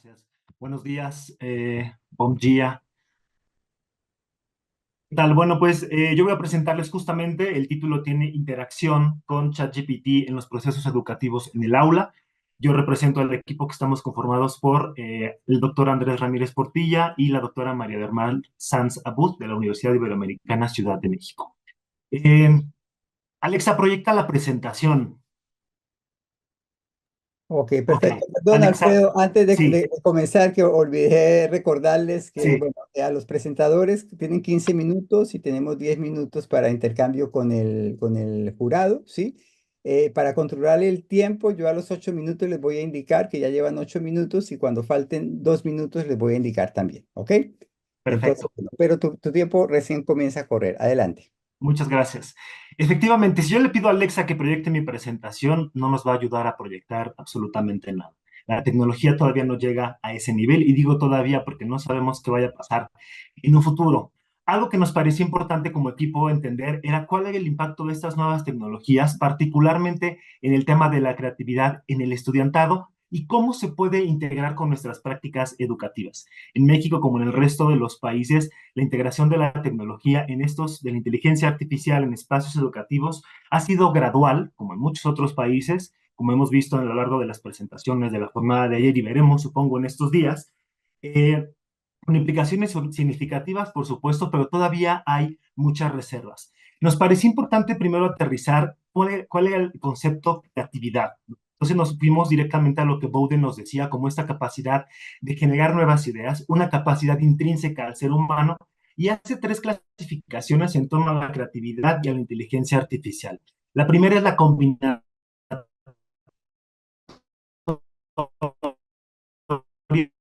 Gracias. Buenos días, bom dia. ¿Qué tal? Bueno, pues yo voy a presentarles justamente, el título tiene interacción con ChatGPT en los procesos educativos en el aula. Yo represento al equipo que estamos conformados por el doctor Andrés Ramírez Portilla y la doctora María del Mar Sanz Abud de la Universidad Iberoamericana Ciudad de México. Eh, Alexa, proyecta la presentación. Ok, Ok, perfecto. Perdón, Alexa, Alfredo, antes de, sí, de comenzar, que olvidé recordarles que, sí, bueno, a los presentadores tienen 15 minutos y tenemos 10 minutos para intercambio con el jurado, ¿sí? Para controlar el tiempo, yo a los 8 minutos les voy a indicar que ya llevan 8 minutos y cuando falten 2 minutos les voy a indicar también, ¿ok? Entonces, perfecto. bueno, pero tu tiempo recién comienza a correr. Adelante. Muchas gracias. Efectivamente, si yo le pido a Alexa que proyecte mi presentación, no nos va a ayudar a proyectar absolutamente nada. La tecnología todavía no llega a ese nivel y digo todavía porque no sabemos qué vaya a pasar en un futuro. Algo que nos parecía importante como equipo entender era cuál era el impacto de estas nuevas tecnologías, particularmente en el tema de la creatividad en el estudiantado y cómo se puede integrar con nuestras prácticas educativas. En México, como en el resto de los países, la integración de la tecnología en estos, de la inteligencia artificial en espacios educativos ha sido gradual, como en muchos otros países, como hemos visto a lo largo de las presentaciones de la jornada de ayer y veremos, supongo, en estos días, eh, con implicaciones significativas, por supuesto, pero todavía hay muchas reservas. Nos pareció importante primero aterrizar cuál era el concepto de creatividad. Entonces nos fuimos directamente a lo que Bowden nos decía como esta capacidad de generar nuevas ideas, una capacidad intrínseca al ser humano, y hace tres clasificaciones en torno a la creatividad y a la inteligencia artificial. La primera es la combinación en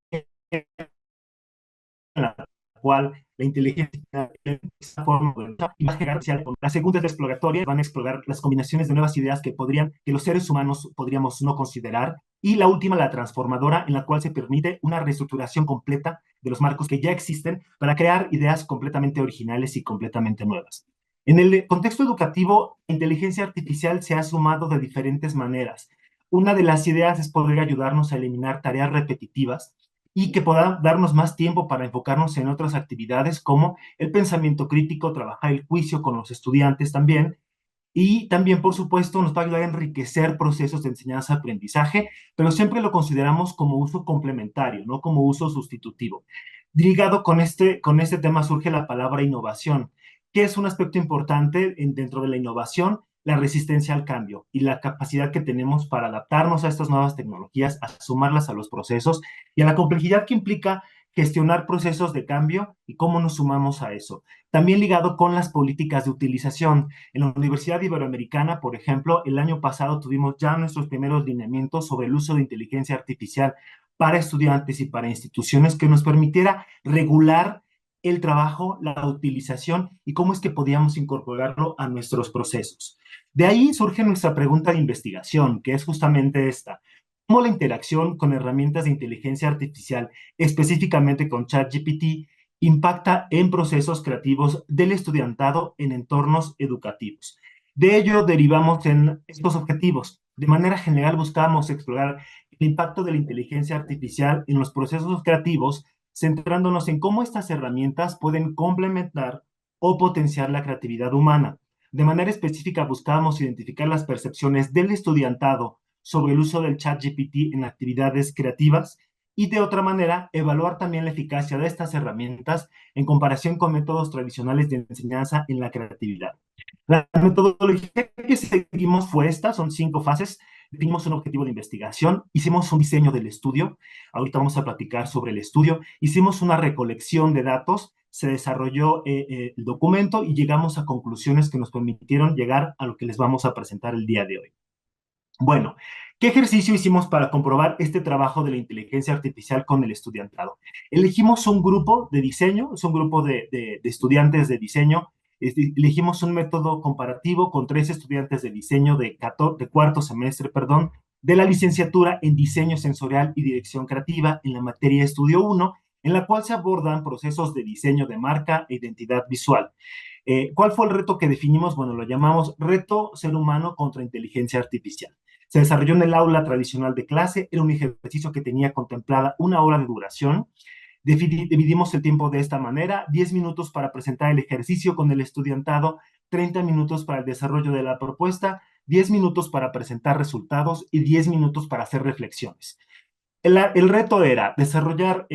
la cual la inteligencia va a generar. La segunda es la exploratoria, van a explorar las combinaciones de nuevas ideas que los seres humanos podríamos no considerar. Y la última, la transformadora, en la cual se permite una reestructuración completa de los marcos que ya existen para crear ideas completamente originales y completamente nuevas. En el contexto educativo, la inteligencia artificial se ha sumado de diferentes maneras. Una de las ideas es poder ayudarnos a eliminar tareas repetitivas y que pueda darnos más tiempo para enfocarnos en otras actividades como el pensamiento crítico, trabajar el juicio con los estudiantes también, y también, por supuesto, nos va a ayudar a enriquecer procesos de enseñanza-aprendizaje, pero siempre lo consideramos como uso complementario, no como uso sustitutivo. Ligado con este tema surge la palabra innovación, que es un aspecto importante dentro de la innovación, la resistencia al cambio y la capacidad que tenemos para adaptarnos a estas nuevas tecnologías, a sumarlas a los procesos y a la complejidad que implica gestionar procesos de cambio y cómo nos sumamos a eso. También ligado con las políticas de utilización. En la Universidad Iberoamericana, por ejemplo, el año pasado tuvimos ya nuestros primeros lineamientos sobre el uso de inteligencia artificial para estudiantes y para instituciones que nos permitiera regular el trabajo, la utilización y cómo es que podíamos incorporarlo a nuestros procesos. De ahí surge nuestra pregunta de investigación, que es justamente esta. ¿Cómo la interacción con herramientas de inteligencia artificial, específicamente con ChatGPT, impacta en procesos creativos del estudiantado en entornos educativos? De ello derivamos en estos objetivos. De manera general buscamos explorar el impacto de la inteligencia artificial en los procesos creativos, centrándonos en cómo estas herramientas pueden complementar o potenciar la creatividad humana. De manera específica buscamos identificar las percepciones del estudiantado sobre el uso del chat GPT en actividades creativas y de otra manera evaluar también la eficacia de estas herramientas en comparación con métodos tradicionales de enseñanza en la creatividad. La metodología que seguimos fue esta, son 5 fases. Definimos un objetivo de investigación, hicimos un diseño del estudio, ahorita vamos a platicar sobre el estudio, hicimos una recolección de datos, se desarrolló el documento y llegamos a conclusiones que nos permitieron llegar a lo que les vamos a presentar el día de hoy. Bueno, ¿qué ejercicio hicimos para comprobar este trabajo de la inteligencia artificial con el estudiantado? Elegimos un grupo de diseño, es un grupo de estudiantes de diseño. Elegimos un método comparativo con 3 estudiantes de diseño de cuarto semestre, perdón, de la licenciatura en diseño sensorial y dirección creativa en la materia Estudio 1, en la cual se abordan procesos de diseño de marca e identidad visual. ¿Cuál fue el reto que definimos? Bueno, lo llamamos reto ser humano contra inteligencia artificial. Se desarrolló en el aula tradicional de clase, era un ejercicio que tenía contemplada 1 hora de duración. Dividimos el tiempo de esta manera: 10 minutos para presentar el ejercicio con el estudiantado, 30 minutos para el desarrollo de la propuesta, 10 minutos para presentar resultados y 10 minutos para hacer reflexiones. El reto era desarrollar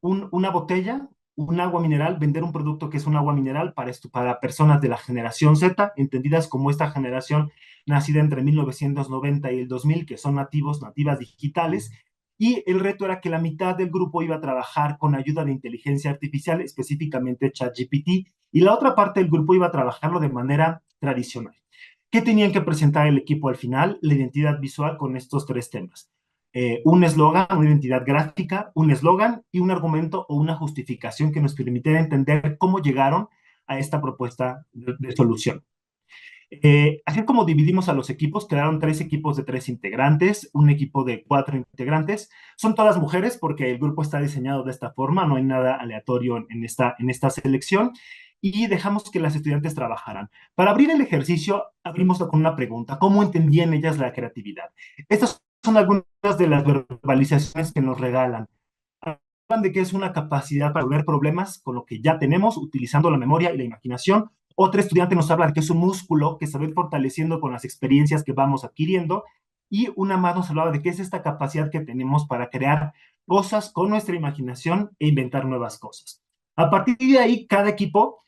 una botella, un agua mineral, vender un producto que es un agua mineral para personas de la generación Z, entendidas como esta generación nacida entre 1990 y el 2000, que son nativas digitales. Y el reto era que la mitad del grupo iba a trabajar con ayuda de inteligencia artificial, específicamente ChatGPT, y la otra parte del grupo iba a trabajarlo de manera tradicional. ¿Qué tenían que presentar el equipo al final? La identidad visual con estos 3 temas: un eslogan, una identidad gráfica, un eslogan y un argumento o una justificación que nos permitiera entender cómo llegaron a esta propuesta de solución. Así como dividimos a los equipos, quedaron 3 equipos de 3 integrantes, un equipo de 4 integrantes. Son todas mujeres porque el grupo está diseñado de esta forma, no hay nada aleatorio en esta selección, y dejamos que las estudiantes trabajaran. Para abrir el ejercicio, abrimos con una pregunta: ¿cómo entendían ellas la creatividad? Estas son algunas de las verbalizaciones que nos regalan. Hablan de que es una capacidad para resolver problemas con lo que ya tenemos, utilizando la memoria y la imaginación. Otro estudiante nos habla de que es un músculo que se va fortaleciendo con las experiencias que vamos adquiriendo. Y una más nos hablaba de que es esta capacidad que tenemos para crear cosas con nuestra imaginación e inventar nuevas cosas. A partir de ahí, cada equipo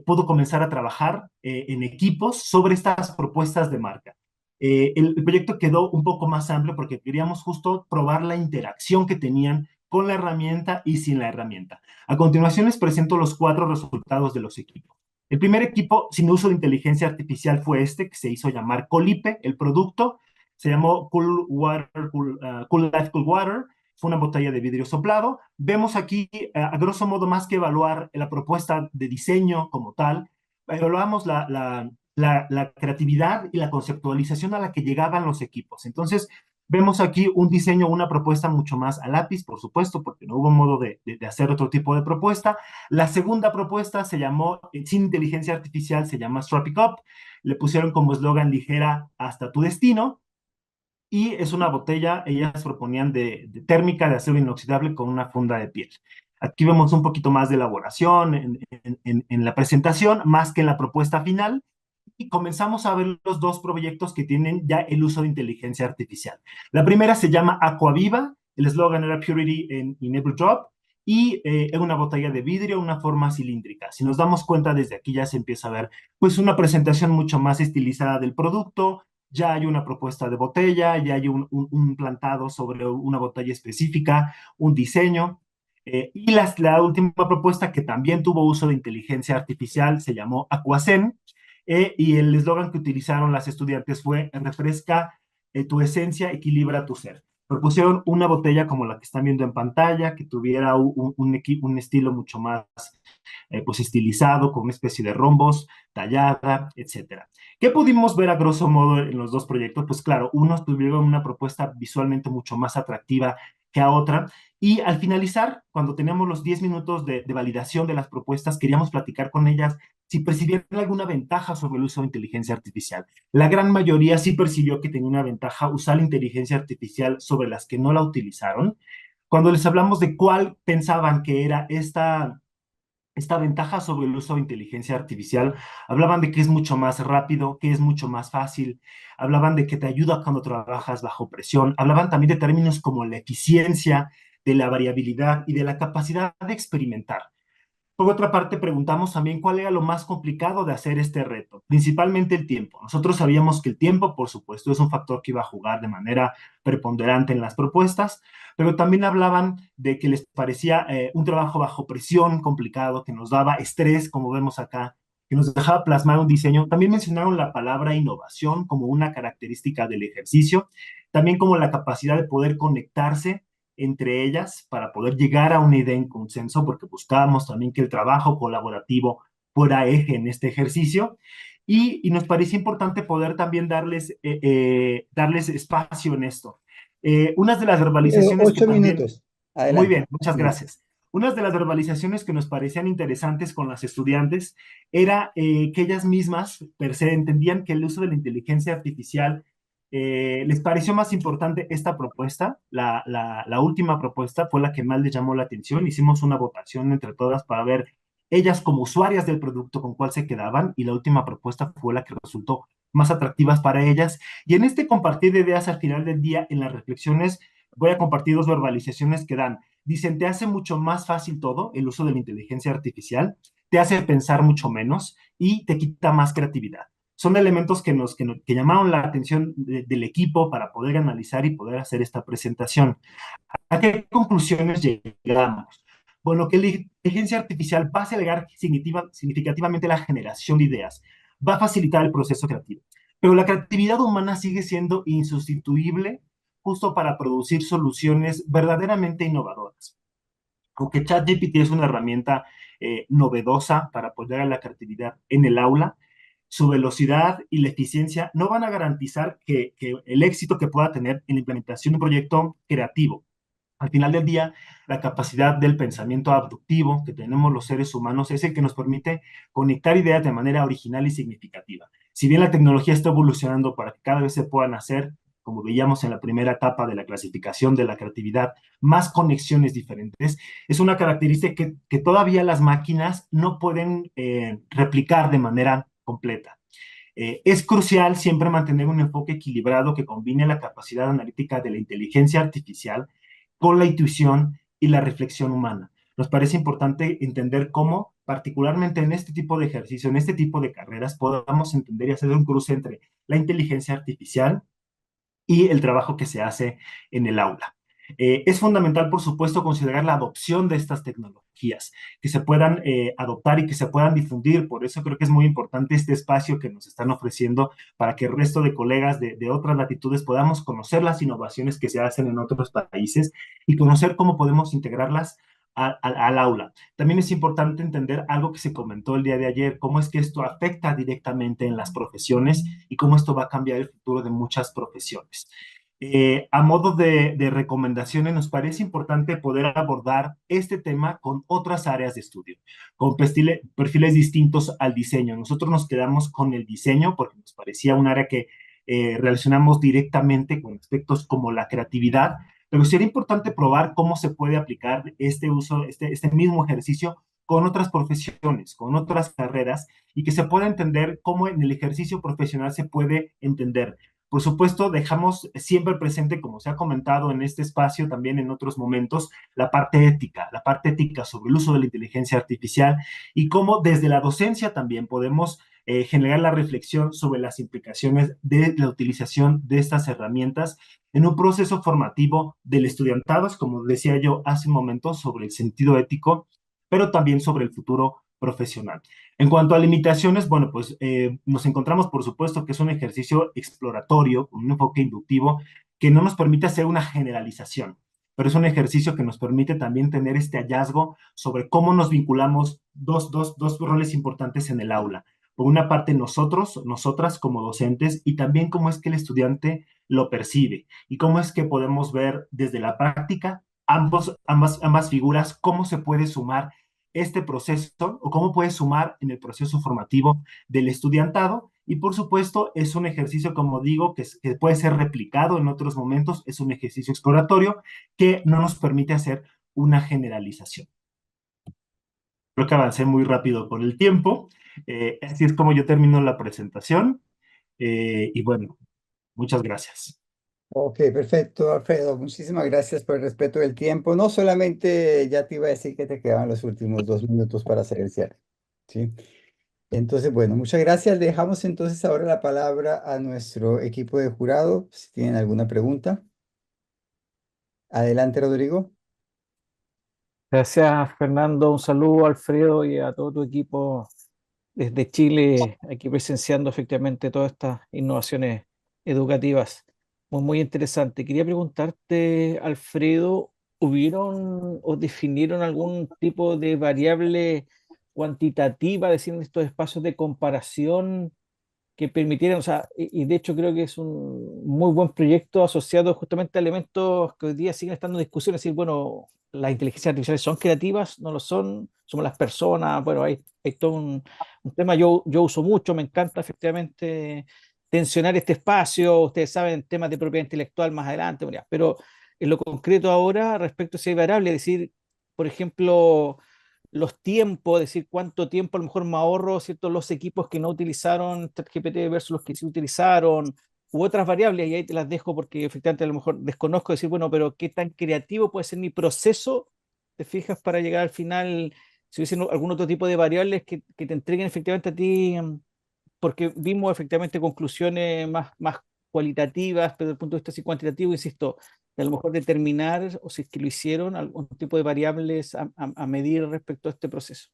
pudo comenzar a trabajar en equipos sobre estas propuestas de marca. El proyecto quedó un poco más amplio porque queríamos justo probar la interacción que tenían con la herramienta y sin la herramienta. A continuación les presento los 4 resultados de los equipos. El primer equipo sin uso de inteligencia artificial fue este, que se hizo llamar Colipe. El producto se llamó Cool Life Cool Water. Fue una botella de vidrio soplado. Vemos aquí, a grosso modo, más que evaluar la propuesta de diseño como tal, evaluamos la creatividad y la conceptualización a la que llegaban los equipos. Entonces, vemos aquí un diseño, una propuesta mucho más a lápiz, por supuesto, porque no hubo modo de hacer otro tipo de propuesta. La segunda propuesta se llamó, sin inteligencia artificial, se llama Strap It Up. Le pusieron como eslogan: ligera hasta tu destino. Y es una botella, ellas proponían de térmica, de acero inoxidable con una funda de piel. Aquí vemos un poquito más de elaboración en la presentación, más que en la propuesta final. Y comenzamos a ver los 2 proyectos que tienen ya el uso de inteligencia artificial. La primera se llama Aquaviva, el eslogan era Purity in Every Drop, y es una botella de vidrio, una forma cilíndrica. Si nos damos cuenta, desde aquí ya se empieza a ver pues una presentación mucho más estilizada del producto. Ya hay una propuesta de botella, ya hay un plantado sobre una botella específica, un diseño. Y la última propuesta, que también tuvo uso de inteligencia artificial, se llamó Aquazen, y el eslogan que utilizaron las estudiantes fue: refresca tu esencia, equilibra tu ser. Propusieron una botella como la que están viendo en pantalla, que tuviera un estilo mucho más pues estilizado, con una especie de rombos, tallada, etcétera. ¿Qué pudimos ver a grosso modo en los 2 proyectos? Pues claro, unos tuvieron una propuesta visualmente mucho más atractiva que a otra, y al finalizar, cuando teníamos los 10 minutos de validación de las propuestas, queríamos platicar con ellas si percibían alguna ventaja sobre el uso de inteligencia artificial. La gran mayoría sí percibió que tenía una ventaja usar la inteligencia artificial sobre las que no la utilizaron. Cuando les hablamos de cuál pensaban que era esta ventaja sobre el uso de inteligencia artificial, hablaban de que es mucho más rápido, que es mucho más fácil, hablaban de que te ayuda cuando trabajas bajo presión, hablaban también de términos como la eficiencia, de la variabilidad y de la capacidad de experimentar. Por otra parte, preguntamos también cuál era lo más complicado de hacer este reto, principalmente el tiempo. Nosotros sabíamos que el tiempo, por supuesto, es un factor que iba a jugar de manera preponderante en las propuestas, pero también hablaban de que les parecía un trabajo bajo presión complicado, que nos daba estrés, como vemos acá, que nos dejaba plasmar un diseño. También mencionaron la palabra innovación como una característica del ejercicio, también como la capacidad de poder conectarse entre ellas para poder llegar a una idea en consenso, porque buscábamos también que el trabajo colaborativo fuera eje en este ejercicio. Y nos parecía importante poder también darles espacio en esto. Unas de las verbalizaciones que Ocho también, minutos. muy Adelante. bien, muchas Sí. gracias. Unas de las verbalizaciones que nos parecían interesantes con las estudiantes era que ellas mismas per se entendían que el uso de la inteligencia artificial ¿Les pareció más importante esta propuesta? La última propuesta fue la que más les llamó la atención. Hicimos una votación entre todas para ver ellas como usuarias del producto con cuál se quedaban y la última propuesta fue la que resultó más atractivas para ellas. Y en este compartir de ideas al final del día, en las reflexiones, voy a compartir dos verbalizaciones que dan. Dicen, te hace mucho más fácil todo el uso de la inteligencia artificial, te hace pensar mucho menos y te quita más creatividad. Son elementos que llamaron la atención del equipo para poder analizar y poder hacer esta presentación. ¿A qué conclusiones llegamos? Bueno, que la inteligencia artificial va a acelerar significativamente la generación de ideas, va a facilitar el proceso creativo, pero la creatividad humana sigue siendo insustituible justo para producir soluciones verdaderamente innovadoras. Aunque ChatGPT es una herramienta novedosa para apoyar a la creatividad en el aula, su velocidad y la eficiencia no van a garantizar que el éxito que pueda tener en la implementación de un proyecto creativo. Al final del día, la capacidad del pensamiento abductivo que tenemos los seres humanos es el que nos permite conectar ideas de manera original y significativa. Si bien la tecnología está evolucionando para que cada vez se puedan hacer, como veíamos en la primera etapa de la clasificación de la creatividad, más conexiones diferentes, es una característica que todavía las máquinas no pueden replicar de manera completa. Es crucial siempre mantener un enfoque equilibrado que combine la capacidad analítica de la inteligencia artificial con la intuición y la reflexión humana. Nos parece importante entender cómo, particularmente en este tipo de ejercicio, en este tipo de carreras, podamos entender y hacer un cruce entre la inteligencia artificial y el trabajo que se hace en el aula. Es fundamental, por supuesto, considerar la adopción de estas tecnologías, que se puedan adoptar y que se puedan difundir. Por eso creo que es muy importante este espacio que nos están ofreciendo para que el resto de colegas de otras latitudes podamos conocer las innovaciones que se hacen en otros países y conocer cómo podemos integrarlas al aula. También es importante entender algo que se comentó el día de ayer, cómo es que esto afecta directamente en las profesiones y cómo esto va a cambiar el futuro de muchas profesiones. A modo de recomendaciones, nos parece importante poder abordar este tema con otras áreas de estudio, con perfiles distintos al diseño. Nosotros nos quedamos con el diseño porque nos parecía un área que relacionamos directamente con aspectos como la creatividad, pero sería importante probar cómo se puede aplicar este mismo ejercicio con otras profesiones, con otras carreras, y que se pueda entender cómo en el ejercicio profesional se puede entender. Por supuesto, dejamos siempre presente, como se ha comentado en este espacio, también en otros momentos, la parte ética sobre el uso de la inteligencia artificial y cómo desde la docencia también podemos generar la reflexión sobre las implicaciones de la utilización de estas herramientas en un proceso formativo del estudiantado, como decía yo hace un momento, sobre el sentido ético, pero también sobre el futuro profesional. En cuanto a limitaciones, bueno, pues nos encontramos, por supuesto, que es un ejercicio exploratorio, un enfoque inductivo, que no nos permite hacer una generalización, pero es un ejercicio que nos permite también tener este hallazgo sobre cómo nos vinculamos dos roles importantes en el aula. Por una parte, nosotros, nosotras como docentes, y también cómo es que el estudiante lo percibe y cómo es que podemos ver desde la práctica ambas figuras, cómo se puede sumar este proceso o cómo puede sumar en el proceso formativo del estudiantado. Y por supuesto, es un ejercicio, como digo, que puede ser replicado en otros momentos, es un ejercicio exploratorio que no nos permite hacer una generalización. Creo que avancé muy rápido por el tiempo. Así es como yo termino la presentación. Y bueno, muchas gracias. Ok, perfecto, Alfredo. Muchísimas gracias por el respeto del tiempo. No solamente ya te iba a decir que te quedaban los últimos 2 minutos para hacer el cierre. ¿Sí? Entonces, bueno, muchas gracias. Dejamos entonces ahora la palabra a nuestro equipo de jurado. Si tienen alguna pregunta. Adelante, Rodrigo. Gracias, Fernando. Un saludo, Alfredo, y a todo tu equipo desde Chile, aquí presenciando efectivamente todas estas innovaciones educativas. Muy, muy interesante. Quería preguntarte, Alfredo, ¿hubieron o definieron algún tipo de variable cuantitativa, decir, en estos espacios de comparación que permitieran, o sea, y de hecho creo que es un muy buen proyecto asociado justamente a elementos que hoy día siguen estando en discusión, es decir, bueno, las inteligencias artificiales son creativas, no lo son, somos las personas, bueno, hay todo un tema, yo uso mucho, me encanta efectivamente tensionar este espacio, ustedes saben, temas de propiedad intelectual más adelante, bueno, ya, pero en lo concreto ahora, respecto a esa variable, es decir, por ejemplo, los tiempos, es decir, cuánto tiempo a lo mejor me ahorro, ¿cierto? Los equipos que no utilizaron ChatGPT versus los que sí utilizaron, u otras variables, y ahí te las dejo porque efectivamente a lo mejor desconozco decir, bueno, pero qué tan creativo puede ser mi proceso, te fijas, para llegar al final, si hubiese algún otro tipo de variables que te entreguen efectivamente a ti, porque vimos efectivamente conclusiones más cualitativas, pero desde el punto de vista así cuantitativo, insisto, de a lo mejor determinar, o si es que lo hicieron, algún tipo de variables a medir respecto a este proceso.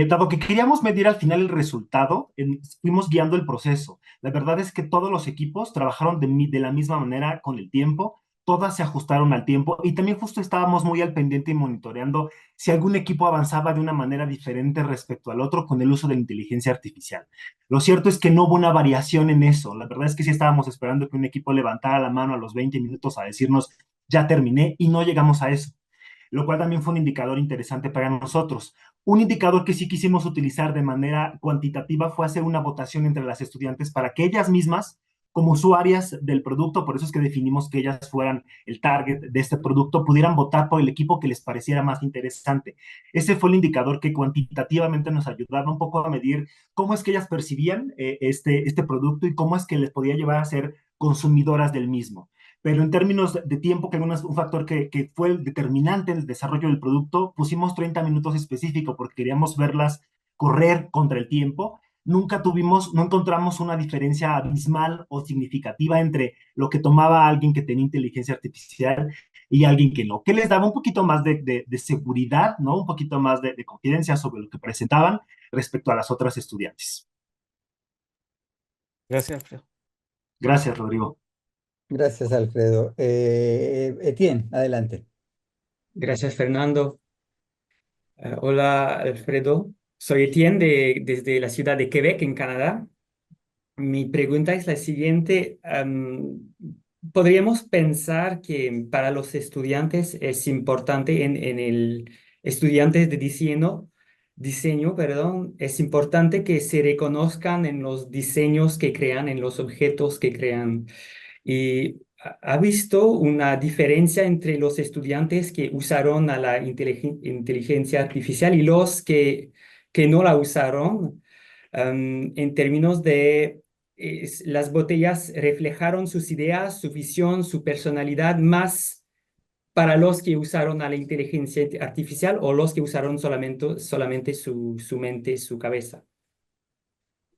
Dado que queríamos medir al final el resultado, fuimos guiando el proceso. La verdad es que todos los equipos trabajaron de la misma manera con el tiempo, todas se ajustaron al tiempo y también justo estábamos muy al pendiente y monitoreando si algún equipo avanzaba de una manera diferente respecto al otro con el uso de la inteligencia artificial. Lo cierto es que no hubo una variación en eso. La verdad es que sí estábamos esperando que un equipo levantara la mano a los 20 minutos a decirnos, ya terminé, y no llegamos a eso, lo cual también fue un indicador interesante para nosotros. Un indicador que sí quisimos utilizar de manera cuantitativa fue hacer una votación entre las estudiantes para que ellas mismas, como usuarias del producto, por eso es que definimos que ellas fueran el target de este producto, pudieran votar por el equipo que les pareciera más interesante. Ese fue el indicador que cuantitativamente nos ayudaba un poco a medir cómo es que ellas percibían este producto y cómo es que les podía llevar a ser consumidoras del mismo. Pero en términos de tiempo, que es un factor que fue el determinante en el desarrollo del producto, pusimos 30 minutos específico porque queríamos verlas correr contra el tiempo. Nunca tuvimos, no encontramos una diferencia abismal o significativa entre lo que tomaba alguien que tenía inteligencia artificial y alguien que no, que les daba un poquito más de seguridad, ¿no? Un poquito más de confidencia sobre lo que presentaban respecto a las otras estudiantes. Gracias, Alfredo. Gracias, Rodrigo. Gracias, Alfredo. Etienne, adelante. Gracias, Fernando. Hola, Alfredo. Soy Etienne desde la ciudad de Quebec, en Canadá. Mi pregunta es la siguiente. ¿Podríamos pensar que para los estudiantes es importante en el estudiantes de diseño, perdón, es importante que se reconozcan en los diseños que crean, en los objetos que crean? ¿Y ha visto una diferencia entre los estudiantes que usaron a la inteligencia artificial y los que no la usaron? En términos de las botellas reflejaron sus ideas, su visión, su personalidad más para los que usaron a la inteligencia artificial o los que usaron solamente su mente, su cabeza.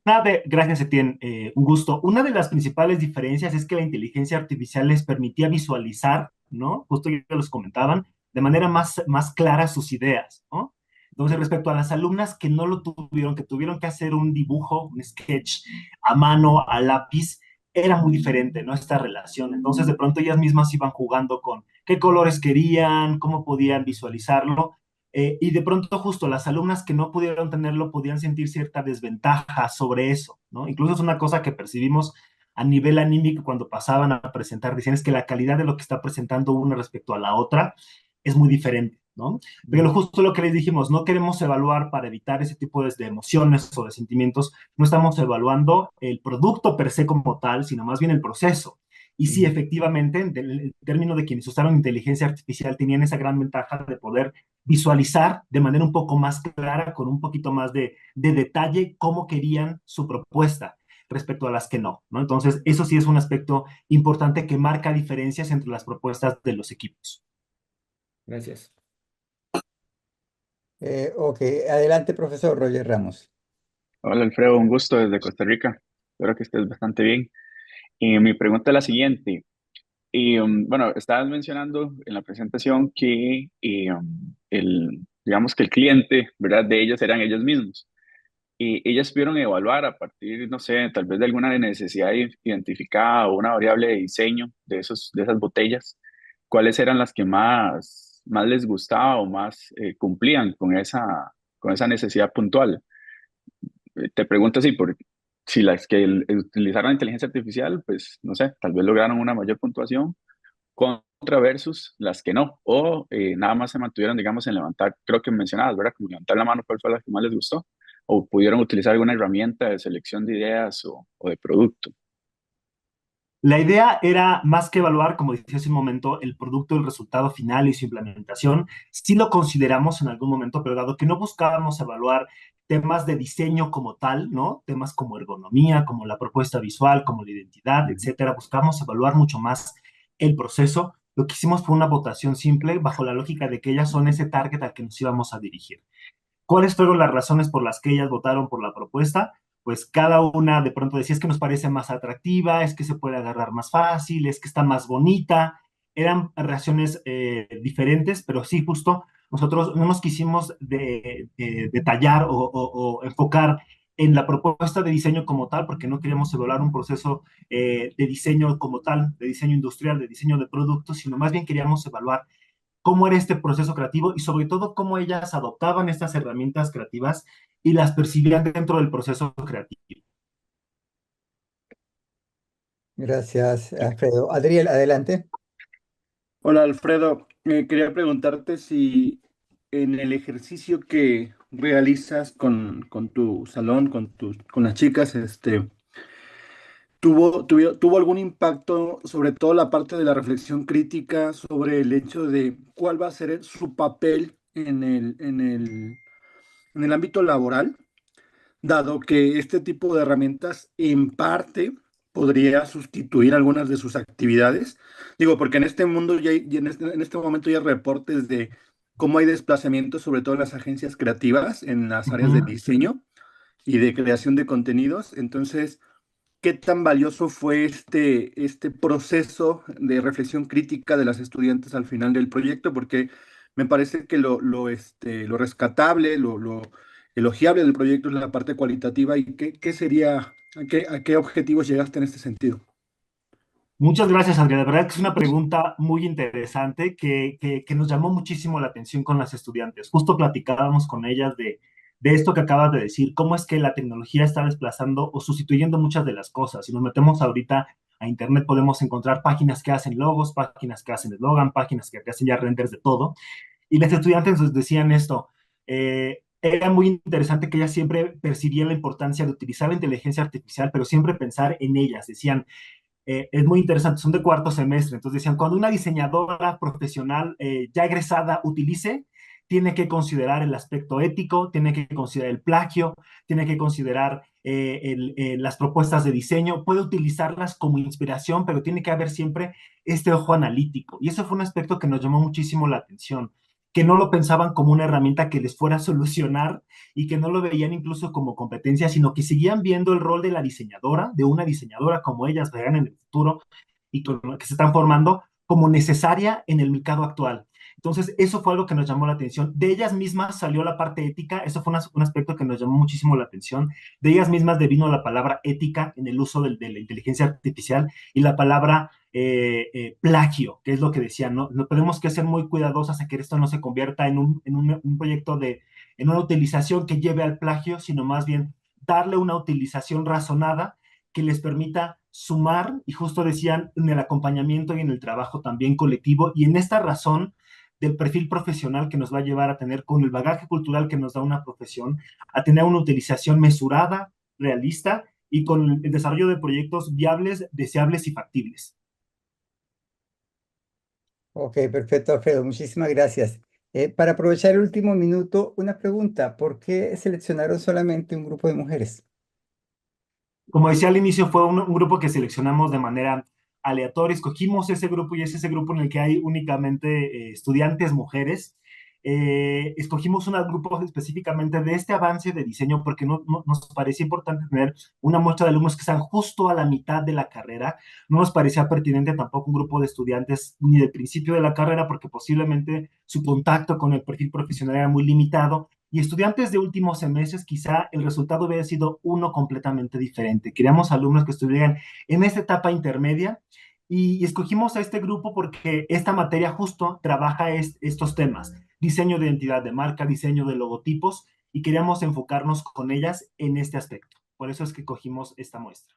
Gracias, Etienne. Un gusto. Una de las principales diferencias es que la inteligencia artificial les permitía visualizar, ¿no? Justo ya los comentaban, de manera más clara sus ideas, ¿no? Entonces, respecto a las alumnas que no lo tuvieron, que tuvieron que hacer un dibujo, un sketch a mano, a lápiz, era muy diferente, ¿no? Esta relación. Entonces, de pronto ellas mismas iban jugando con qué colores querían, cómo podían visualizarlo, y de pronto justo las alumnas que no pudieron tenerlo podían sentir cierta desventaja sobre eso, ¿no? Incluso es una cosa que percibimos a nivel anímico cuando pasaban a presentar, decían es que la calidad de lo que está presentando una respecto a la otra es muy diferente, ¿no? Pero justo lo que les dijimos, no queremos evaluar para evitar ese tipo de emociones o de sentimientos, no estamos evaluando el producto per se como tal, sino más bien el proceso. Y sí, efectivamente, en el término de quienes usaron inteligencia artificial, tenían esa gran ventaja de poder visualizar de manera un poco más clara, con un poquito más de detalle, cómo querían su propuesta respecto a las que no. Entonces, eso sí es un aspecto importante que marca diferencias entre las propuestas de los equipos. Gracias. Ok, adelante, profesor Roger Ramos. Hola Alfredo, un gusto desde Costa Rica. Espero que estés bastante bien. Y mi pregunta es la siguiente. Bueno, estabas mencionando en la presentación que digamos que el cliente, ¿verdad? De ellos eran ellos mismos. Y ellas pudieron evaluar a partir, no sé, tal vez de alguna necesidad identificada o una variable de diseño de esas botellas, cuáles eran las que más les gustaba o más cumplían con esa necesidad puntual. Te pregunto si las que utilizaron inteligencia artificial, pues no sé, tal vez lograron una mayor puntuación contra versus las que no, o nada más se mantuvieron, digamos, en levantar, creo que mencionabas, ¿verdad? Como levantar la mano, cuál fue la que más les gustó, o pudieron utilizar alguna herramienta de selección de ideas o de producto. La idea era más que evaluar, como decía hace un momento, el producto, el resultado final y su implementación. Sí lo consideramos en algún momento, pero dado que no buscábamos evaluar temas de diseño como tal, ¿no? Temas como ergonomía, como la propuesta visual, como la identidad, etcétera. Buscábamos evaluar mucho más el proceso. Lo que hicimos fue una votación simple bajo la lógica de que ellas son ese target al que nos íbamos a dirigir. ¿Cuáles fueron las razones por las que ellas votaron por la propuesta? Pues cada una de pronto decía, es que nos parece más atractiva, es que se puede agarrar más fácil, es que está más bonita. Eran reacciones diferentes, pero sí, justo nosotros no nos quisimos detallar o enfocar en la propuesta de diseño como tal, porque no queríamos evaluar un proceso de diseño como tal, de diseño industrial, de diseño de productos, sino más bien queríamos evaluar cómo era este proceso creativo y sobre todo cómo ellas adoptaban estas herramientas creativas y las percibían dentro del proceso creativo. Gracias, Alfredo. Adriel, adelante. Hola Alfredo, quería preguntarte si en el ejercicio que realizas con tu salón, con las chicas, tuvo algún impacto sobre todo la parte de la reflexión crítica sobre el hecho de cuál va a ser su papel en el ámbito laboral, dado que este tipo de herramientas en parte podría sustituir algunas de sus actividades. Digo, porque en este mundo en este momento ya hay reportes de cómo hay desplazamientos, sobre todo en las agencias creativas, en las áreas de diseño y de creación de contenidos. Entonces, ¿qué tan valioso fue este proceso de reflexión crítica de las estudiantes al final del proyecto? Porque me parece que lo rescatable, lo elogiable del proyecto es la parte cualitativa. ¿Y qué sería, a qué objetivos llegaste en este sentido? Muchas gracias, Adrián. De verdad que es una pregunta muy interesante que nos llamó muchísimo la atención con las estudiantes. Justo platicábamos con ellas de esto que acabas de decir, cómo es que la tecnología está desplazando o sustituyendo muchas de las cosas. Si nos metemos ahorita a Internet, podemos encontrar páginas que hacen logos, páginas que hacen eslogan, páginas que hacen ya renders de todo. Y las estudiantes nos decían esto. Era muy interesante que ellas siempre percibían la importancia de utilizar la inteligencia artificial, pero siempre pensar en ellas. Decían, es muy interesante, son de cuarto semestre, entonces decían, cuando una diseñadora profesional ya egresada utilice, tiene que considerar el aspecto ético, tiene que considerar el plagio, tiene que considerar las propuestas de diseño, puede utilizarlas como inspiración, pero tiene que haber siempre este ojo analítico. Y eso fue un aspecto que nos llamó muchísimo la atención, que no lo pensaban como una herramienta que les fuera a solucionar y que no lo veían incluso como competencia, sino que seguían viendo el rol de la diseñadora, de una diseñadora como ellas verán en el futuro y que se están formando como necesaria en el mercado actual. Entonces, eso fue algo que nos llamó la atención. De ellas mismas salió la parte ética, eso fue un aspecto que nos llamó muchísimo la atención. De ellas mismas devino la palabra ética en el uso de la inteligencia artificial y la palabra plagio, que es lo que decían, ¿no? No tenemos que ser muy cuidadosos a que esto no se convierta en un proyecto en una utilización que lleve al plagio, sino más bien darle una utilización razonada que les permita sumar, y justo decían, en el acompañamiento y en el trabajo también colectivo, y en esta razón del perfil profesional que nos va a llevar a tener, con el bagaje cultural que nos da una profesión, a tener una utilización mesurada, realista, y con el desarrollo de proyectos viables, deseables y factibles. Ok, perfecto, Alfredo. Muchísimas gracias. Para aprovechar el último minuto, una pregunta. ¿Por qué seleccionaron solamente un grupo de mujeres? Como decía al inicio, fue un grupo que seleccionamos de manera aleatoria. Escogimos ese grupo y es ese grupo en el que hay únicamente estudiantes mujeres. Escogimos un grupo específicamente de este avance de diseño porque nos parecía importante tener una muestra de alumnos que están justo a la mitad de la carrera. No nos parecía pertinente tampoco un grupo de estudiantes ni del principio de la carrera porque posiblemente su contacto con el perfil profesional era muy limitado. Y estudiantes de últimos semestres, quizá el resultado hubiera sido uno completamente diferente. Queríamos alumnos que estuvieran en esta etapa intermedia y escogimos a este grupo porque esta materia justo trabaja estos temas, diseño de identidad de marca, diseño de logotipos, y queríamos enfocarnos con ellas en este aspecto. Por eso es que cogimos esta muestra.